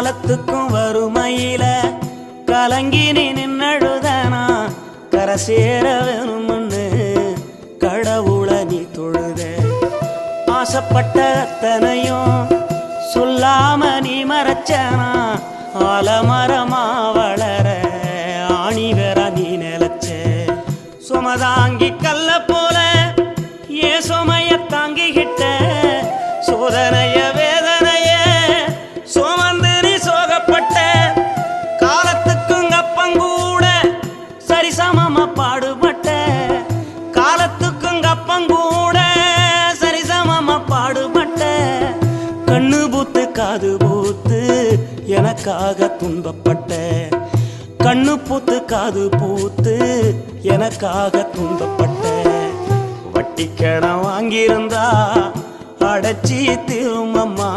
காலத்துக்கும் வறுமையில கலங்கி நீ நின்னழுதனா கரை சேர வேணும்னு கடவுளை நீ தொழுத ஆசைப்பட்ட அத்தனையும் சொல்லாம நீ மறைச்சனா ஆலமரமா வளர ஆணி வேற நீ நிலச்ச சுமதாங்கி கல்ல போல ஏ சுமைய தாங்கிக்கிட்ட சோதனைய வேதனைய சுமந்து நீ சோகப்பட்ட காலத்துக்கும் அப்பங்கூட சரிசமமா பாடுபட்ட காலத்துக்கும் அப்பங்கூட சரிசமமா பாடுபட்ட கண்ணு பூத்து காது பூத்து எனக்காக துன்பப்பட்ட கண்ணு பூத்து காது பூத்து எனக்காக துன்பப்பட்ட வட்டிக்கடன் வாங்கியிருந்தா அடைச்சி திரும்பம்மா